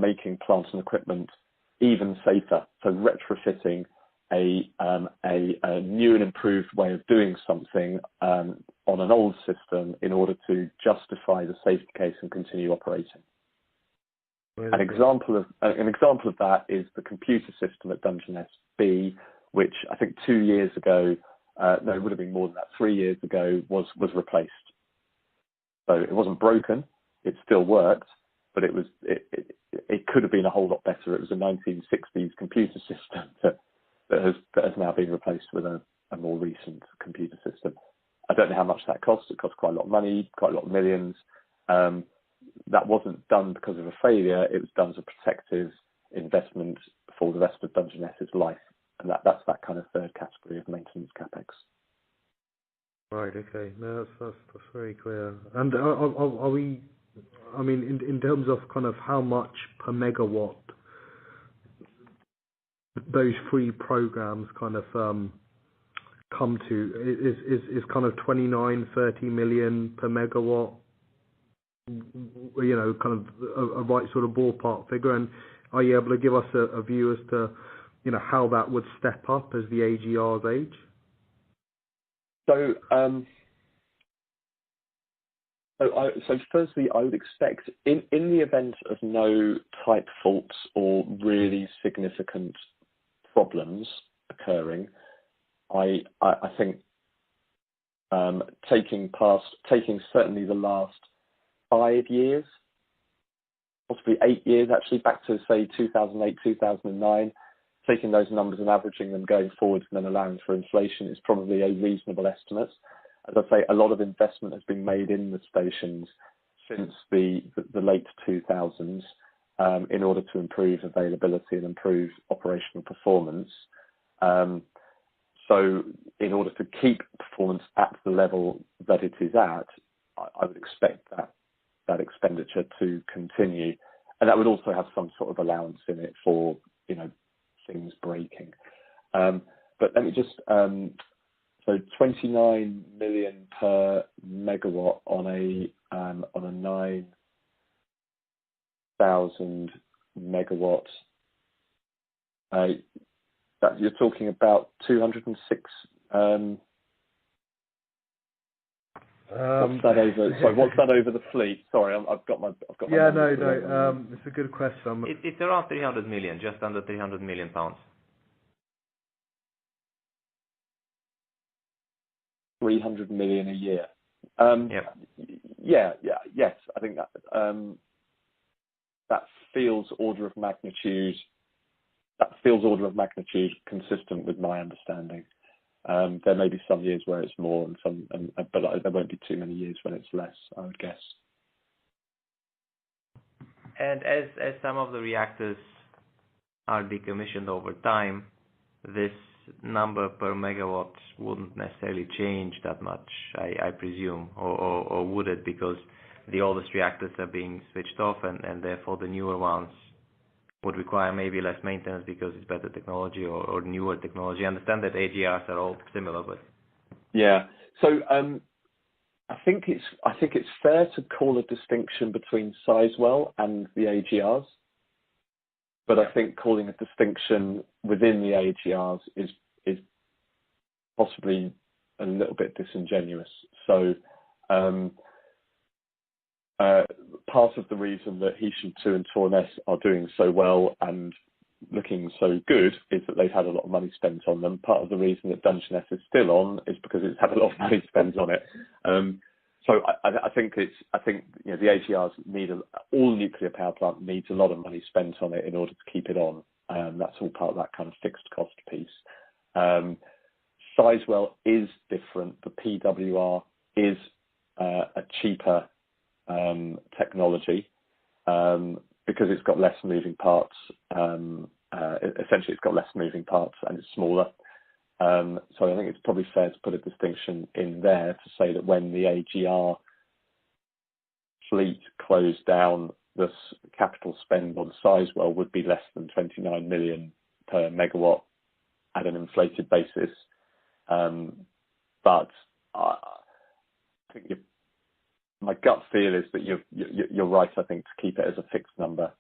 making plant and equipment even safer. So retrofitting a new and improved way of doing something on an old system in order to justify the safety case and continue operating. An example of that is the computer system at Dungeness B, which I think 2 years ago, no, it would have been more than that, 3 years ago, was replaced. So it wasn't broken; it still worked, but it could have been a whole lot better. It was a 1960s computer system that has now been replaced with a more recent computer system. I don't know how much that cost. It cost quite a lot of money, quite a lot of millions. That wasn't done because of a failure. It was done as a protective investment for the rest of Dungeness's life. And that's that kind of third category of maintenance capex. Right. Okay. No, that's very clear. And are we? I mean, in terms of kind of how much per megawatt those three programs kind of come to, is kind of 29-30 million per megawatt, kind of a right sort of ballpark figure? And are you able to give us a view as to how that would step up as the AGRs age? So, so firstly, I would expect in the event of no type faults or really significant problems occurring, I think taking certainly the last 5 years, possibly 8 years, actually back to say 2008, 2009. Taking those numbers and averaging them going forward and then allowing for inflation is probably a reasonable estimate. As I say, a lot of investment has been made in the stations since the late 2000s in order to improve availability and improve operational performance. So in order to keep performance at the level that it is at, I would expect that expenditure to continue. And that would also have some sort of allowance in it for, things breaking. But let me just, so 29 million per megawatt on a 9,000 megawatt, that you're talking about 206. What's that over? Sorry, what's that over the fleet? Sorry, I've got my. Yeah, no. It's a good question. It's around 300 million, just under 300 million pounds. 300 million a year. Yes. I think that feels order of magnitude. That feels order of magnitude consistent with my understanding. There may be some years where it's more, but there won't be too many years when it's less, I would guess. And as some of the reactors are decommissioned over time, this number per megawatt wouldn't necessarily change that much, I presume, or would it? Because the oldest reactors are being switched off, and therefore the newer ones would require maybe less maintenance because it's better technology or newer technology. I understand that AGRs are all similar, but yeah. So I think it's fair to call a distinction between Sizewell and the AGRs, but I think calling a distinction within the AGRs is possibly a little bit disingenuous. So part of the reason that Heysham 2 and Torness are doing so well and looking so good is that they've had a lot of money spent on them. Part of the reason that Dungeness is still on is because it's had a lot of money spent on it. So I think the AGRs all nuclear power plant needs a lot of money spent on it in order to keep it on. That's all part of that kind of fixed cost piece. Sizewell is different. The PWR is a cheaper technology because it's got less moving parts. Essentially, it's got less moving parts and it's smaller. So I think it's probably fair to put a distinction in there to say that when the AGR fleet closed down, the capital spend on Sizewell would be less than 29 million per megawatt at an inflated basis. But I think my gut feel is that you're right. I think to keep it as a fixed number